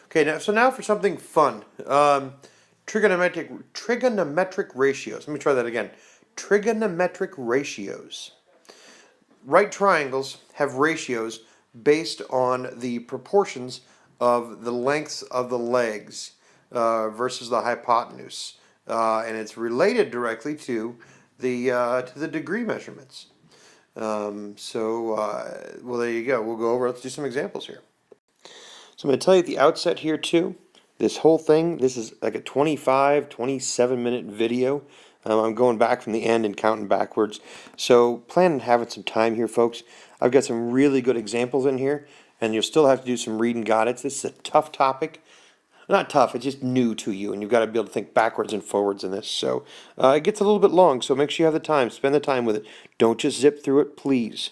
Okay, now for something fun. Trigonometric ratios. Let me try that again. Trigonometric ratios. Right triangles have ratios based on the proportions of the lengths of the legs versus the hypotenuse, and it's related directly to the degree measurements. Well, there you go. We'll go over. Let's do some examples here. So I'm going to tell you at the outset here too, this whole thing, this is like a 27-minute video. I'm going back from the end and counting backwards. So plan on having some time here, folks. I've got some really good examples in here, and you'll still have to do some reading got it. This is a tough topic. Not tough, it's just new to you, and you've got to be able to think backwards and forwards in this. So it gets a little bit long, so make sure you have the time. Spend the time with it. Don't just zip through it, please.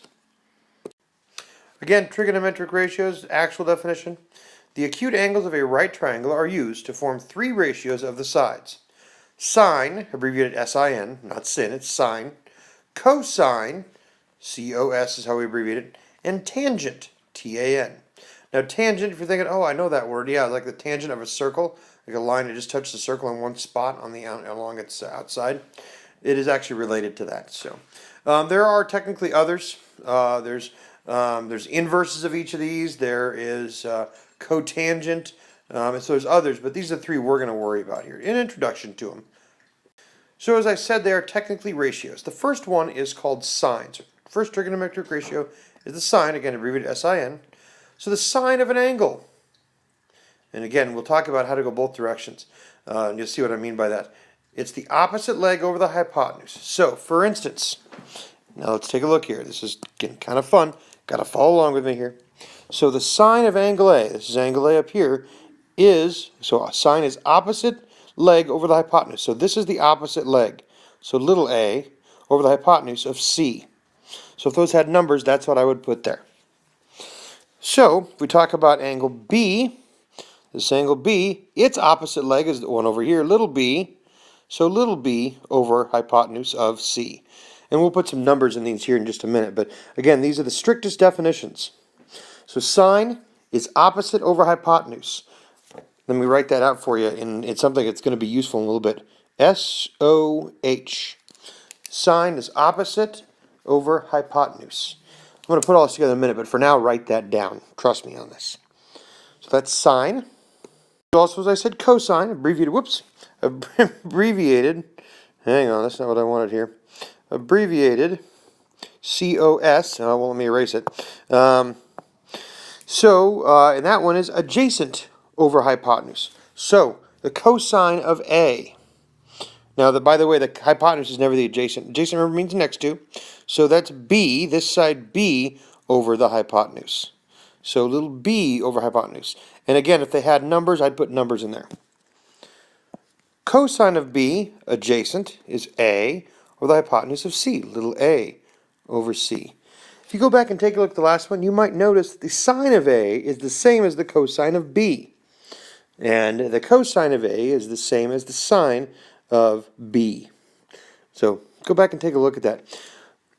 Again, trigonometric ratios, actual definition. The acute angles of a right triangle are used to form three ratios of the sides. Sine, abbreviated SIN, not sin, it's sine. Cosine, COS is how we abbreviate it. And tangent, TAN. Now tangent, if you're thinking, oh, I know that word, yeah, like the tangent of a circle, like a line that just touches the circle in one spot on along its outside. It is actually related to that. So there are technically others. There's inverses of each of these. There is cotangent. So there's others, but these are the three we're going to worry about here. An introduction to them. So as I said, they are technically ratios. The first one is called sine. So first trigonometric ratio is the sine, again abbreviated SIN. So the sine of an angle. And again, we'll talk about how to go both directions. And you'll see what I mean by that. It's the opposite leg over the hypotenuse. So, for instance, now let's take a look here. This is getting kind of fun. Got to follow along with me here. So the sine of angle A, this is angle A up here, so sine is opposite leg over the hypotenuse. So this is the opposite leg. So little a over the hypotenuse of C. So if those had numbers, that's what I would put there. So if we talk about angle B, this angle B, its opposite leg is the one over here, little b. So little b over hypotenuse of C. And we'll put some numbers in these here in just a minute. But again, these are the strictest definitions. So sine is opposite over hypotenuse. Let me write that out for you, and it's something that's going to be useful in a little bit. SOH. Sine is opposite over hypotenuse. I'm going to put all this together in a minute, but for now, write that down. Trust me on this. So that's sine. Also, as I said, cosine, abbreviated, hang on, that's not what I wanted here. Abbreviated, COS, well, let me erase it. And that one is adjacent over hypotenuse. So, the cosine of A. Now, by the way, the hypotenuse is never the adjacent. Adjacent, remember, means next to. So that's B, this side B, over the hypotenuse. So little b over hypotenuse. And again, if they had numbers, I'd put numbers in there. Cosine of B, adjacent, is A over the hypotenuse of C, little a over C. If you go back and take a look at the last one, you might notice that the sine of A is the same as the cosine of B. And the cosine of A is the same as the sine of B. So go back and take a look at that.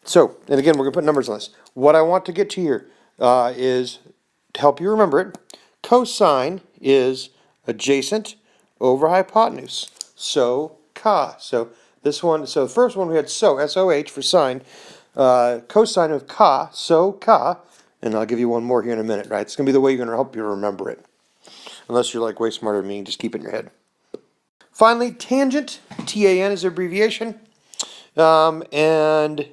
So, and again, we're going to put numbers on this. What I want to get to here is, to help you remember it, cosine is adjacent over hypotenuse. So, ca. So this one, so the first one we had so, S-O-H for sine. Cosine of ca, so ca. And I'll give you one more here in a minute, right? It's going to be the way you're going to help you remember it. Unless you're like way smarter than me, just keep it in your head. Finally, tangent, T-A-N is the abbreviation. And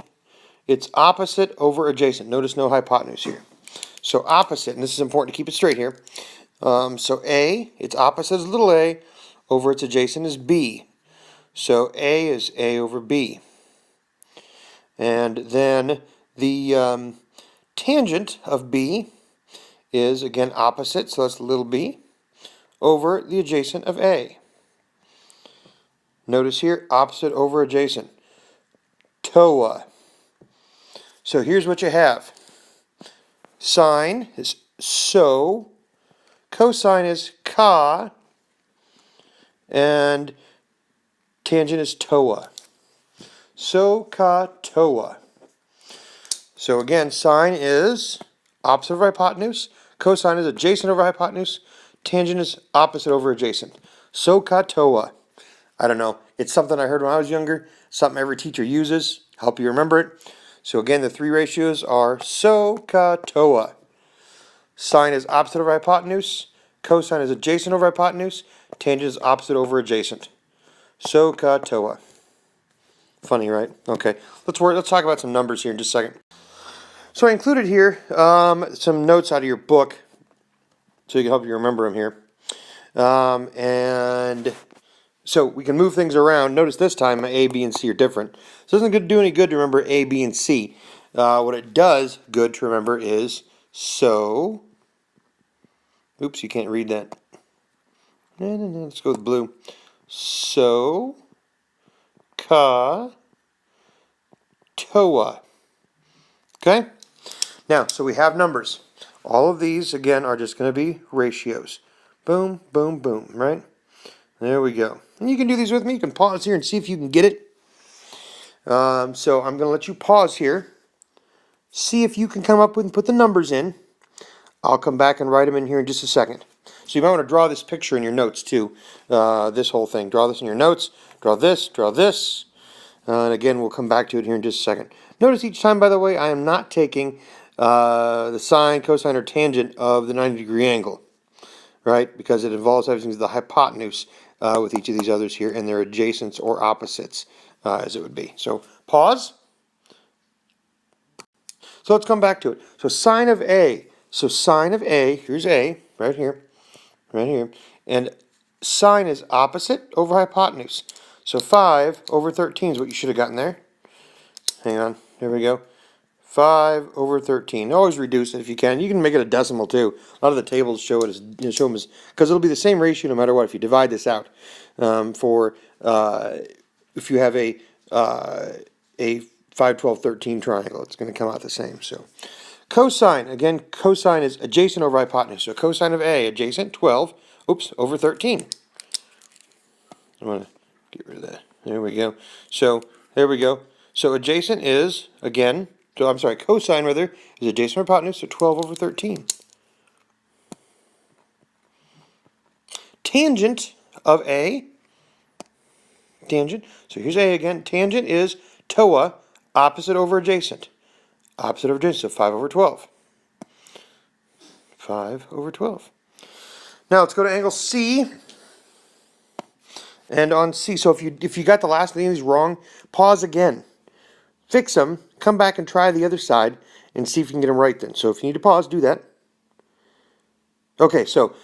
it's opposite over adjacent. Notice no hypotenuse here. So opposite, and this is important to keep it straight here. So A, its opposite is little a, over its adjacent is B. So A is A over B. And then the tangent of B is, again, opposite, so that's little b, over the adjacent of A. Notice here, opposite over adjacent. TOA. So here's what you have. Sine is so, cosine is ca, and tangent is TOA. So, ca, TOA. So again, sine is opposite over hypotenuse, cosine is adjacent over hypotenuse, Tangent is opposite over adjacent. SOHCAHTOA. I don't know. It's something I heard when I was younger. Something every teacher uses. Help you remember it. So again, the three ratios are SOHCAHTOA. Sine is opposite over hypotenuse. Cosine is adjacent over hypotenuse. Tangent is opposite over adjacent. SOHCAHTOA. Funny, right? Okay. Let's talk about some numbers here in just a second. So I included here some notes out of your book so you can help you remember them here. And so we can move things around. Notice this time my A, B, and C are different. So it doesn't do any good to remember A, B, and C. What it does good to remember is so. Oops, you can't read that. No, let's go with blue. So, ka, toa. Okay? Now, so we have numbers. All of these, again, are just going to be ratios. Boom, boom, boom, right? There we go. And you can do these with me. You can pause here and see if you can get it. So I'm going to let you pause here. See if you can come up with and put the numbers in. I'll come back and write them in here in just a second. So you might want to draw this picture in your notes too. This whole thing. Draw this in your notes. Draw this. Draw this. And again, we'll come back to it here in just a second. Notice each time, by the way, I am not taking the sine, cosine, or tangent of the 90-degree angle. Right? Because it involves having the hypotenuse with each of these others here, and their adjacents or opposites, as it would be. So pause. So let's come back to it. So sine of A. So sine of A, here's A, right here, and sine is opposite over hypotenuse. So 5 over 13 is what you should have gotten there. Hang on, there we go. 5 over 13. Always reduce it if you can. You can make it a decimal too. A lot of the tables show it as, show them as, because it'll be the same ratio no matter what if you divide this out. If you have a 5, 12, 13 triangle, it's going to come out the same. So cosine, again, cosine is adjacent over hypotenuse. So cosine of A, adjacent, 12, over 13. I'm going to get rid of that. There we go. So, there we go. So adjacent is, again, cosine rather, is adjacent over hypotenuse, so 12 over 13. Tangent of A, tangent, so here's A again, tangent is TOA, opposite over adjacent. Opposite over adjacent, so 5 over 12. 5 over 12. Now let's go to angle C. And on C, so if you got the last of these wrong, pause again. Fix them, come back and try the other side, and see if you can get them right then. So if you need to pause, do that. Okay, so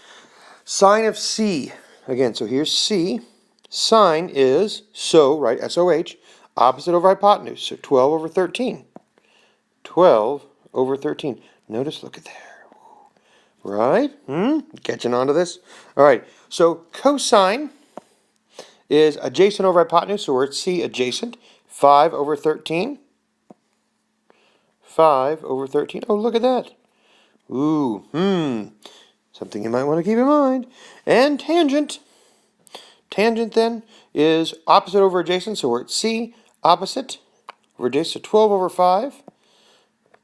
sine of C. Again, so here's C. Sine is so, right, S-O-H, opposite over hypotenuse, so 12 over 13. 12 over 13. Notice, look at there. Right? Catching on to this? All right, so cosine is adjacent over hypotenuse, so we're at C, adjacent. 5 over 13. 5 over 13. Oh, look at that. Ooh, something you might want to keep in mind. And tangent. Tangent, then, is opposite over adjacent, so we're at C, opposite over adjacent, so 12 over 5.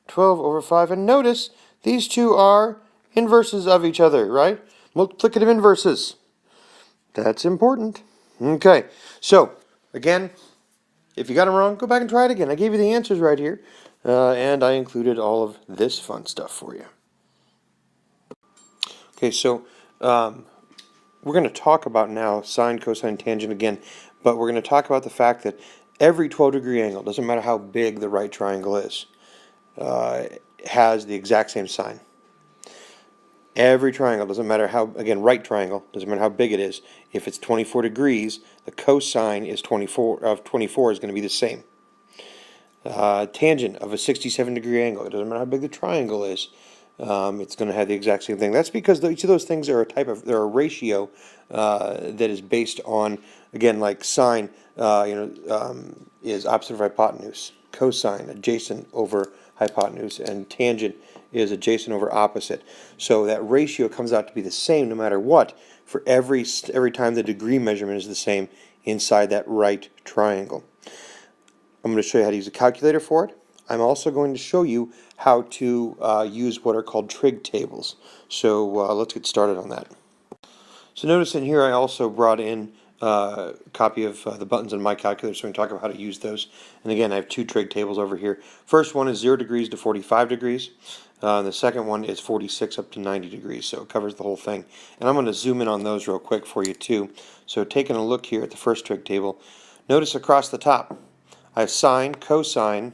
12 over 5. And notice, these two are inverses of each other, right? Multiplicative inverses. That's important. Okay, so, again, if you got them wrong, go back and try it again. I gave you the answers right here, and I included all of this fun stuff for you. Okay, so we're going to talk about now sine, cosine, tangent again, but we're going to talk about the fact that every 12-degree angle, doesn't matter how big the right triangle is, has the exact same sign. Every triangle, doesn't matter how, again, right triangle, doesn't matter how big it is. If it's 24 degrees, the cosine is 24 is going to be the same. Tangent of a 67-degree angle, it doesn't matter how big the triangle is, it's going to have the exact same thing. That's because each of those things are they're a ratio that is based on, again, like sine, is opposite of hypotenuse. Cosine, adjacent over hypotenuse, and tangent is adjacent over opposite. So that ratio comes out to be the same no matter what for every time the degree measurement is the same inside that right triangle. I'm going to show you how to use a calculator for it. I'm also going to show you how to use what are called trig tables. So let's get started on that. So notice in here I also brought in a copy of the buttons on my calculator, so we can talk about how to use those. And again, I have two trig tables over here. First one is 0 degrees to 45 degrees. The second one is 46 up to 90 degrees, so it covers the whole thing. And I'm going to zoom in on those real quick for you too. So taking a look here at the first trig table, notice across the top I have sine, cosine,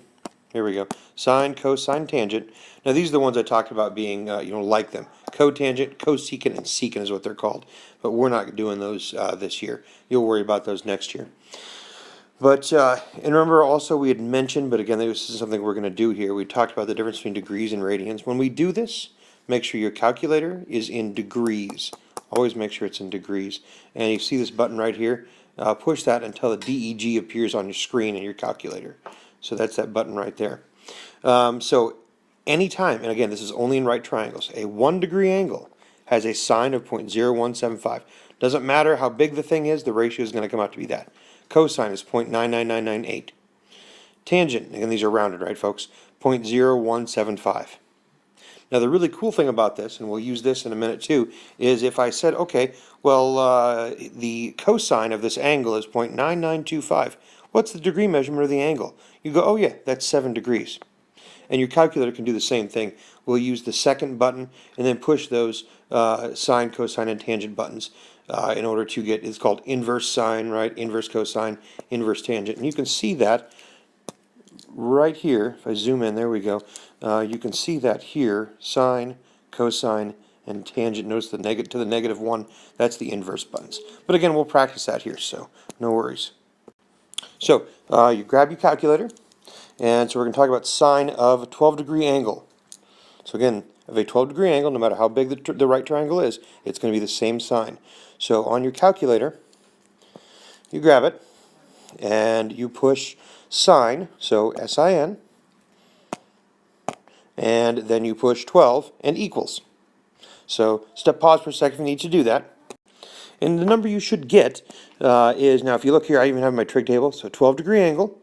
here we go, sine, cosine, tangent. Now these are the ones I talked about being, like them. Cotangent, cosecant, and secant is what they're called. But we're not doing those this year. You'll worry about those next year. But, and remember also we had mentioned, but again, this is something we're going to do here. We talked about the difference between degrees and radians. When we do this, make sure your calculator is in degrees. Always make sure it's in degrees. And you see this button right here. Push that until the DEG appears on your screen in your calculator. So that's that button right there. So anytime, and again, this is only in right triangles, a 1 degree angle has a sine of 0.0175. Doesn't matter how big the thing is, the ratio is going to come out to be that. Cosine is 0.99998. Tangent, again, these are rounded, right, folks? 0.0175. Now, the really cool thing about this, and we'll use this in a minute too, is if I said, okay, well, the cosine of this angle is 0.9925. What's the degree measurement of the angle? You go, oh yeah, that's 7 degrees. And your calculator can do the same thing. We'll use the second button and then push those sine, cosine, and tangent buttons in order to get, it's called inverse sine, right? Inverse cosine, inverse tangent. And you can see that right here. If I zoom in, there we go. You can see that here, sine, cosine, and tangent. Notice the negative to the -1. That's the inverse buttons. But again, we'll practice that here, so no worries. So you grab your calculator, and so we're going to talk about sine of a 12-degree angle. So again, of a 12-degree angle, no matter how big the right triangle is, it's going to be the same sine. So on your calculator, you grab it, and you push sine, so S-I-N, and then you push 12 and equals. So pause for a second if you need to do that. And the number you should get is, now if you look here, I even have my trig table, so 12-degree angle,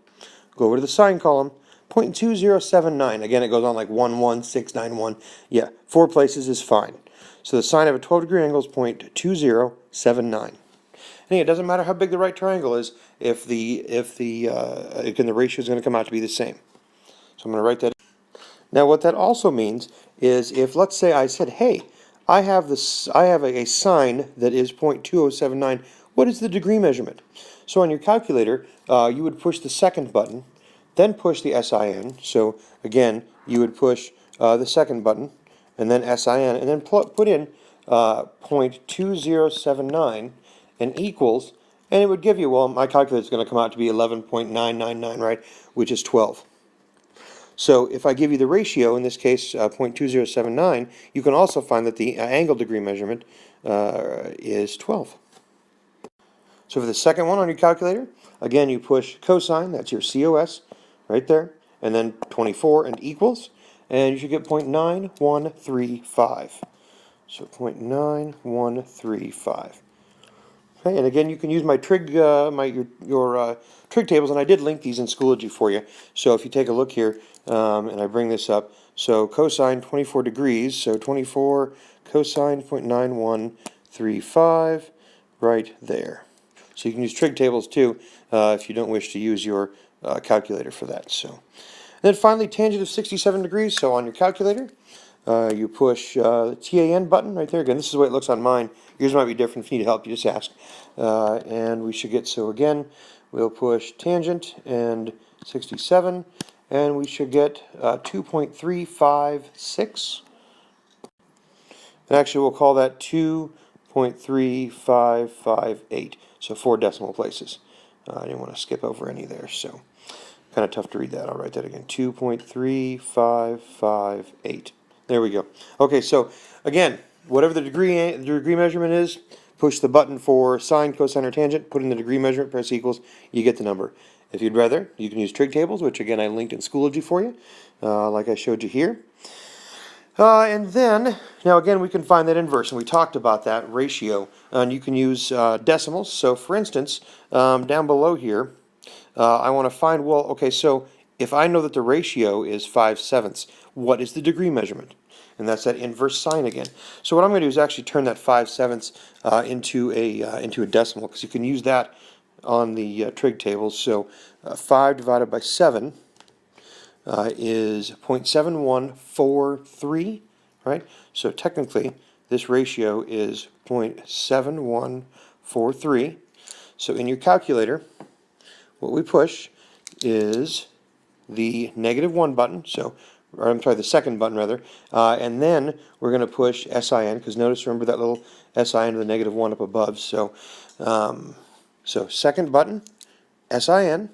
go over to the sine column, 0.2079. Again, it goes on like 11691. Yeah, 4 places is fine. So the sine of a 12-degree angle is 0.2079. And again, it doesn't matter how big the right triangle is if the ratio is going to come out to be the same. So I'm going to write that. Now what that also means is if, let's say I said, hey, I have a sine that is 0.2079. What is the degree measurement? So on your calculator, you would push the second button, then push the SIN. So again, you would push the second button, and then SIN, and then put in 0.2079 and equals, and it would give you, well, my calculator is going to come out to be 11.999, right, which is 12. So if I give you the ratio, in this case 0.2079, you can also find that the angle degree measurement is 12. So for the second one on your calculator, again you push cosine, that's your COS, right there, and then 24 and equals, and you should get 0.9135. So 0.9135. Okay, and again, you can use my trig, your trig tables, and I did link these in Schoology for you. So if you take a look here, and I bring this up, so cosine 24 degrees, so 24 cosine 0.9135, right there. So you can use trig tables too, if you don't wish to use your calculator for that. So, and then finally, tangent of 67 degrees. So on your calculator, you push the TAN button right there. Again, this is the way it looks on mine. Yours might be different. If you need help, you just ask. And we should get, so again, we'll push tangent and 67, and we should get 2.356. And actually, we'll call that 2.3558. So 4 decimal places. I didn't want to skip over any there, so kind of tough to read that. I'll write that again. 2.3558. There we go. Okay, so again, whatever the degree measurement is, push the button for sine, cosine, or tangent, put in the degree measurement, press equals, you get the number. If you'd rather, you can use trig tables, which again I linked in Schoology for you, like I showed you here. And then, now again, we can find that inverse, and we talked about that ratio, and you can use decimals. So for instance, down below here, I want to find, well, okay, so if I know that the ratio is 5/7, what is the degree measurement? and that's that inverse sign again. So what I'm going to do is actually turn that 5/7 into a decimal, because you can use that on the trig tables. So 5 divided by 7 is 0.7143, right? So technically this ratio is 0.7143. So in your calculator, what we push is the -1 button, or I'm sorry, the second button rather, and then we're going to push SIN, because notice, remember that little SIN to the -1 up above. So second button, SIN,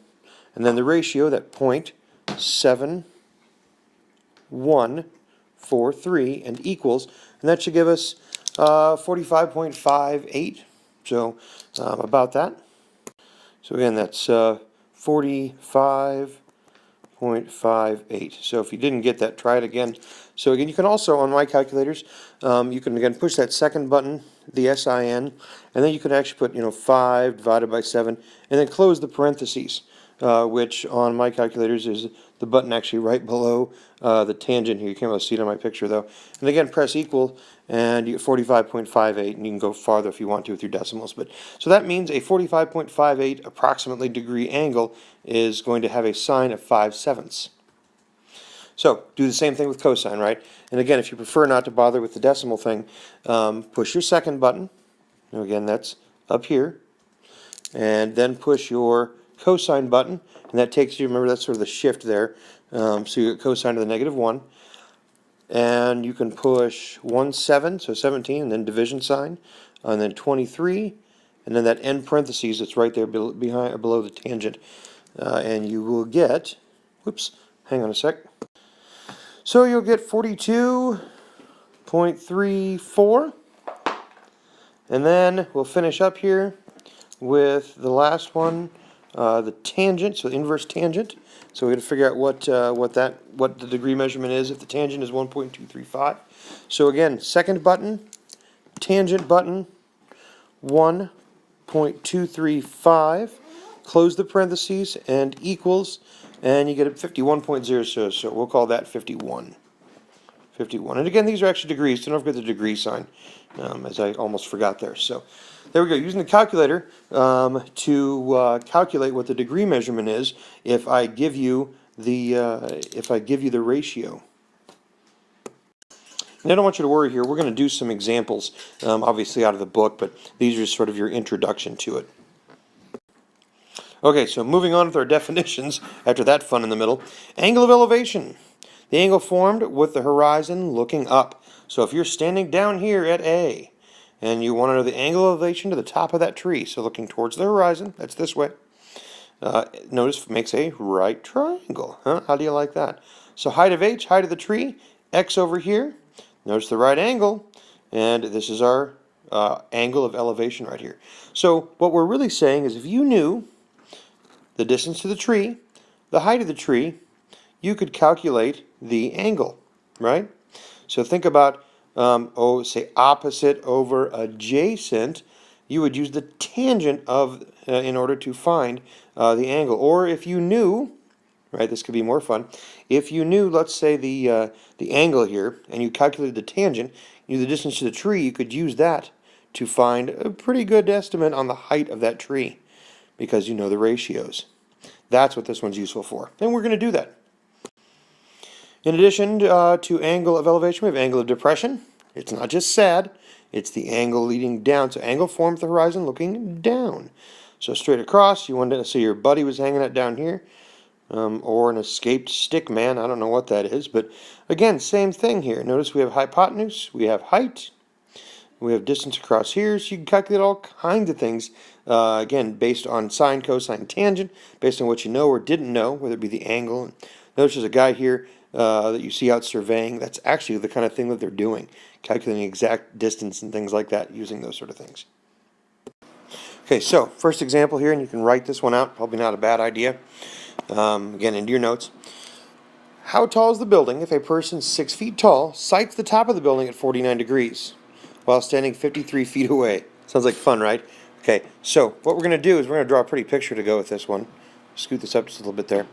and then the ratio, that 0.7143, and equals, and that should give us 45.58. So about that. So again, that's 45.58. So if you didn't get that, try it again. So again, you can also, on my calculators, you can again push that second button, the SIN, and then you can actually put 5 divided by 7, and then close the parentheses, which on my calculators is the button actually right below the tangent here. You can't really see it on my picture though. And again, press equal, and you get 45.58, and you can go farther if you want to with your decimals. But so that means a 45.58 approximately degree angle is going to have a sine of 5/7. So do the same thing with cosine, right? And again, if you prefer not to bother with the decimal thing, push your second button. And again, that's up here, and then push your cosine button, and that takes you, remember that's sort of the shift there, so you get cosine to the -1, and you can push 1/7, so 17, and then division sign, and then 23, and then that end parentheses that's right there behind or below the tangent, and you will get, whoops, hang on a sec, so you'll get 42.34, and then we'll finish up here with the last one, the tangent, so inverse tangent. So we got to figure out what the degree measurement is if the tangent is 1.235. So again, second button, tangent button, 1.235. Close the parentheses and equals, and you get a 51.00. So we'll call that 51. 51. And again, these are actually degrees, so don't forget the degree sign, as I almost forgot there. So there we go, using the calculator to calculate what the degree measurement is if I give you the ratio. And I don't want you to worry here, we're going to do some examples, obviously out of the book, but these are sort of your introduction to it. Okay, so moving on with our definitions after that fun in the middle. Angle of elevation. The angle formed with the horizon looking up. So if you're standing down here at A, and you want to know the angle of elevation to the top of that tree, so looking towards the horizon, that's this way, notice makes a right triangle. How do you like that? So height of H, height of the tree, X over here, notice the right angle, and this is our angle of elevation right here. So what we're really saying is if you knew the distance to the tree, the height of the tree, you could calculate the angle, right? So think about, say opposite over adjacent, you would use the tangent of, in order to find the angle. Or if you knew, right, this could be more fun, if you knew, let's say the angle here, and you calculated the tangent, you knew the distance to the tree, you could use that to find a pretty good estimate on the height of that tree, because you know the ratios. That's what this one's useful for, and we're going to do that. In addition to angle of elevation, we have angle of depression. It's not just sad, it's the angle leading down. So angle formed at the horizon looking down. So straight across, you want to say your buddy was hanging out down here, or an escaped stick man, I don't know what that is. But again, same thing here. Notice we have hypotenuse, we have height, we have distance across here, so you can calculate all kinds of things, again, based on sine, cosine, tangent, based on what you know or didn't know, whether it be the angle. Notice there's a guy here that you see out surveying. That's actually the kind of thing that they're doing, calculating exact distance and things like that using those sort of things. Okay, so first example here, and you can write this one out, probably not a bad idea. Again, into your notes. How tall is the building if a person 6 feet tall sights the top of the building at 49 degrees while standing 53 feet away? Sounds like fun, right? Okay, so what we're going to do is we're going to draw a pretty picture to go with this one. Scoot this up just a little bit there.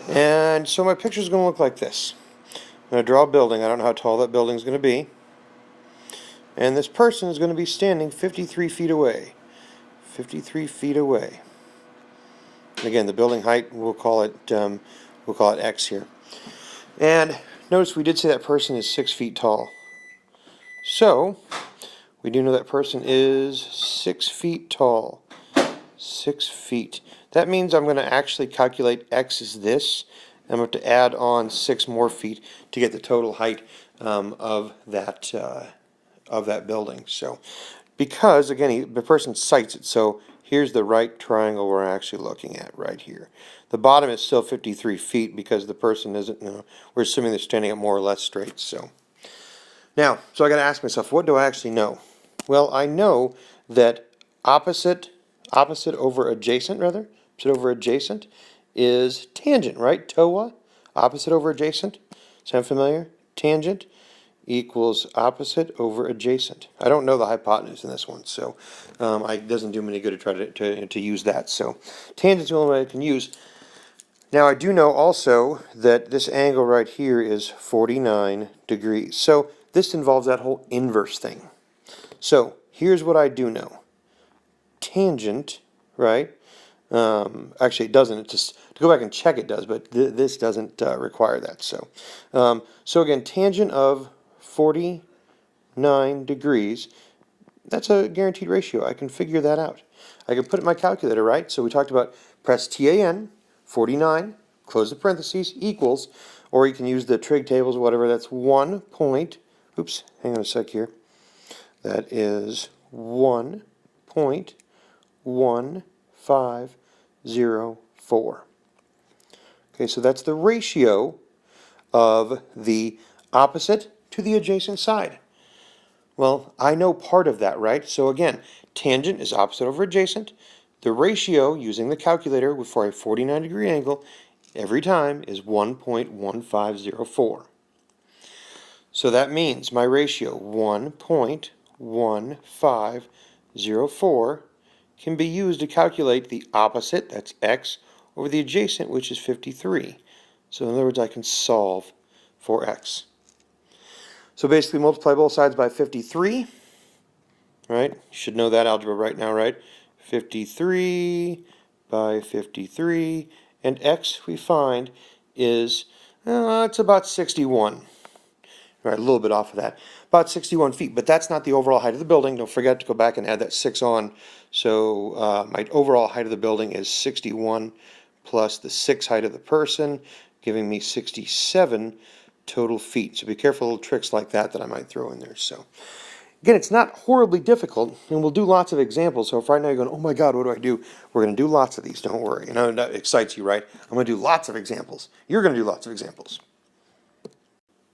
And so my picture is going to look like this. going to draw a building. I don't know how tall that building is going to be. And this person is going to be standing 53 feet away. 53 feet away. Again, the building height, we'll call it X here. And notice we did say that person is 6 feet tall. So we do know that person is 6 feet tall. 6 feet. That means I'm going to actually calculate X as this. I'm going to have to add on 6 more feet to get the total height of that building. So, because again, the person cites it. So here's the right triangle we're actually looking at right here. The bottom is still 53 feet because the person isn't. We're assuming they're standing up more or less straight. So now, I got to ask myself, what do I actually know? Well, I know that opposite over adjacent is tangent, right? TOA, opposite over adjacent. Sound familiar? Tangent equals opposite over adjacent. I don't know the hypotenuse in this one, so it doesn't do me any good to try to use that. So tangent's the only way I can use. Now I do know also that this angle right here is 49 degrees. So this involves that whole inverse thing. So here's what I do know. Tangent, right? Actually, it doesn't. It's just to go back and check it does, but this doesn't require that. So, so again, tangent of 49 degrees. That's a guaranteed ratio. I can figure that out. I can put it in my calculator, right? So we talked about press TAN 49, close the parentheses, equals, or you can use the trig tables or whatever. That's 1 point. Oops, hang on a sec here. That is 1.1504. Okay, so that's the ratio of the opposite to the adjacent side. Well, I know part of that, right? So again, tangent is opposite over adjacent. The ratio, using the calculator for a 49-degree angle, every time is 1.1504. So that means my ratio, 1.1504, can be used to calculate the opposite, that's X, over the adjacent, which is 53. So in other words, I can solve for X. So basically multiply both sides by 53, right? You should know that algebra right now, right? 53 by 53, and X we find is, it's about 61. Right, a little bit off of that. About 61 feet, but that's not the overall height of the building. Don't forget to go back and add that 6 on. So my overall height of the building is 61 plus the 6 height of the person, giving me 67 total feet. So be careful little tricks like that I might throw in there. So again, it's not horribly difficult, and we'll do lots of examples. So if right now you're going, oh my God, what do I do? We're going to do lots of these, don't worry. You know, that excites you, right? I'm going to do lots of examples. You're going to do lots of examples.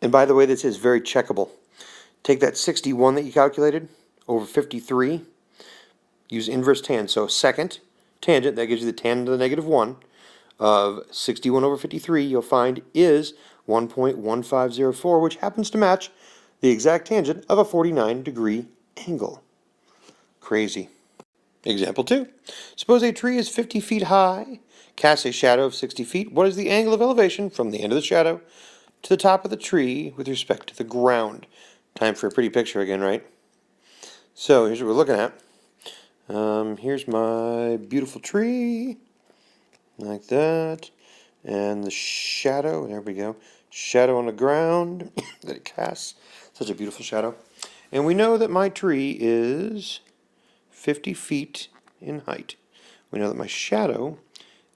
And by the way, this is very checkable. Take that 61 that you calculated over 53, use inverse tan. So second tangent, that gives you the tan to the negative 1 of 61 over 53, you'll find is 1.1504, which happens to match the exact tangent of a 49-degree angle. Crazy. Example 2. Suppose a tree is 50 feet high, casts a shadow of 60 feet. What is the angle of elevation from the end of the shadow to the top of the tree with respect to the ground? Time for a pretty picture again, right? So here's what we're looking at. Here's my beautiful tree, like that, and the shadow, there we go, shadow on the ground that it casts, such a beautiful shadow. And we know that my tree is 50 feet in height. We know that my shadow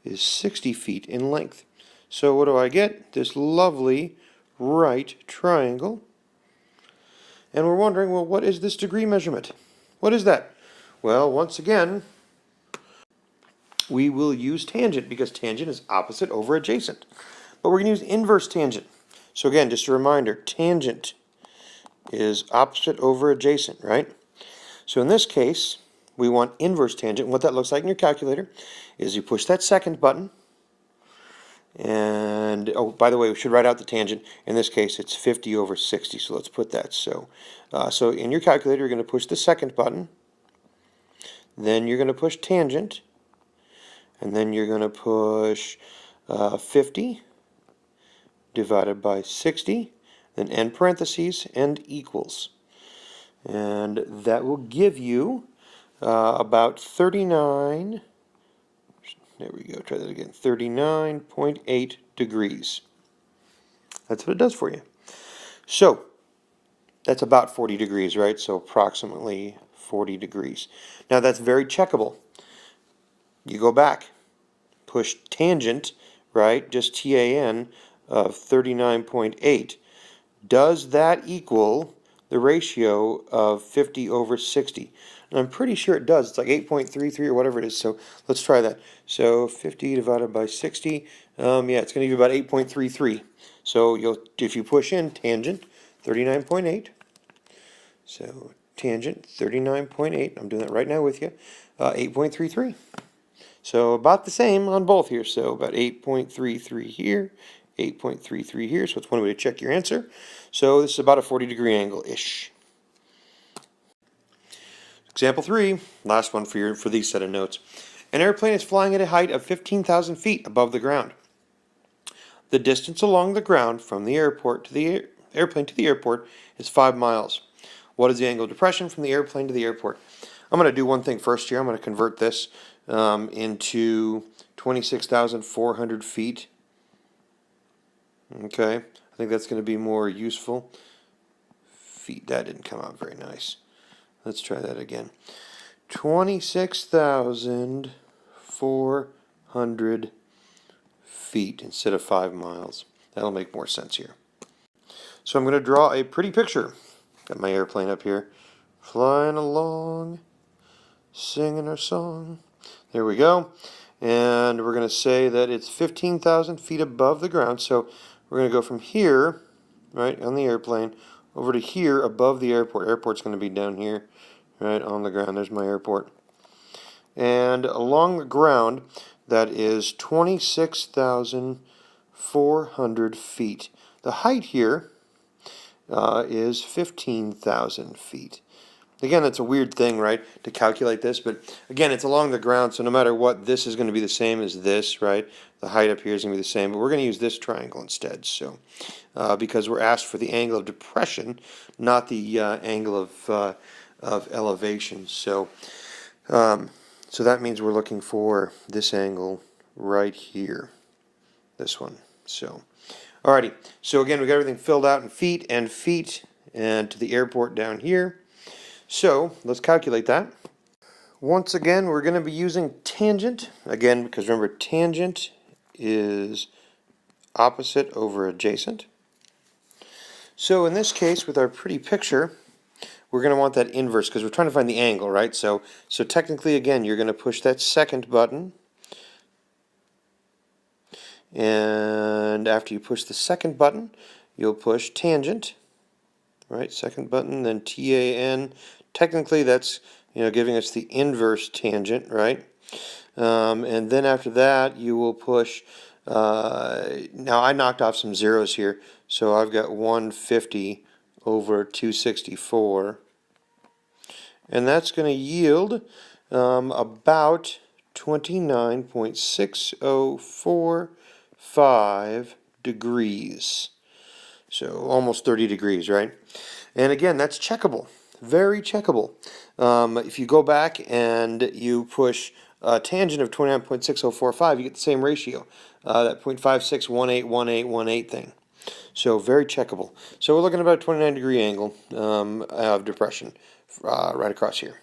is 60 feet in length. So what do I get? This lovely right triangle. And we're wondering, well, what is this degree measurement? What is that? Well, once again, we will use tangent because tangent is opposite over adjacent. But we're going to use inverse tangent. So again, just a reminder, tangent is opposite over adjacent, right? So in this case, we want inverse tangent. What that looks like in your calculator is you push that second button. And, oh, by the way, we should write out the tangent. In this case, it's 50 over 60, so let's put that. So in your calculator, you're going to push the second button. Then you're going to push tangent. And then you're going to push 50 divided by 60, then end parentheses, and equals. And that will give you about 39, there we go, try that again, 39.8 degrees. That's what it does for you. So, that's about 40 degrees, right? So approximately 40 degrees. Now that's very checkable. You go back, push tangent, right? Just TAN of 39.8. Does that equal the ratio of 50 over 60? And I'm pretty sure it does. It's like 8.33 or whatever it is. So let's try that. So 50 divided by 60, yeah, it's going to give you about 8.33. So if you push in tangent 39.8, so tangent 39.8, I'm doing that right now with you, 8.33. So about the same on both here. So about 8.33 here, 8.33 here. So it's one way to check your answer. So this is about a 40-degree angle-ish. Example 3, last one for these set of notes. An airplane is flying at a height of 15,000 feet above the ground. The distance along the ground from the airport to the airplane to the airport is 5 miles. What is the angle of depression from the airplane to the airport? I'm going to do one thing first here. I'm going to convert this into 26,400 feet. Okay, I think that's going to be more useful. Feet, that didn't come out very nice. Let's try that again. 26,400 feet instead of 5 miles. That'll make more sense here. So I'm going to draw a pretty picture. Got my airplane up here, flying along, singing our song. There we go. And we're going to say that it's 15,000 feet above the ground. So we're going to go from here, right, on the airplane, over to here above the airport. Airport's going to be down here, right, on the ground. There's my airport. And along the ground, that is 26,400 feet. The height here is 15,000 feet. Again, that's a weird thing, right, to calculate this, but again, it's along the ground, so no matter what, this is going to be the same as this, right? The height up here is going to be the same, but we're going to use this triangle instead, so because we're asked for the angle of depression, not the angle of elevation. So that means we're looking for this angle right here, this one. So, alrighty. So again, we got everything filled out in feet, and to the airport down here. So let's calculate that. Once again, we're going to be using tangent, again, because remember, tangent is opposite over adjacent. So in this case, with our pretty picture, we're going to want that inverse, because we're trying to find the angle, right? So technically, again, you're going to push that second button, and after you push the second button, you'll push tangent, right? Second button, then TAN. Technically, that's giving us the inverse tangent, right? And then after that, you will push. Now I knocked off some zeros here, so I've got 150 over 264, and that's going to yield about 29.6045 degrees. So almost 30 degrees, right? And again, that's checkable. Very checkable. If you go back and you push a tangent of 29.6045, you get the same ratio, that 0.56181818 thing. So very checkable. So we're looking at about a 29-degree angle of depression right across here.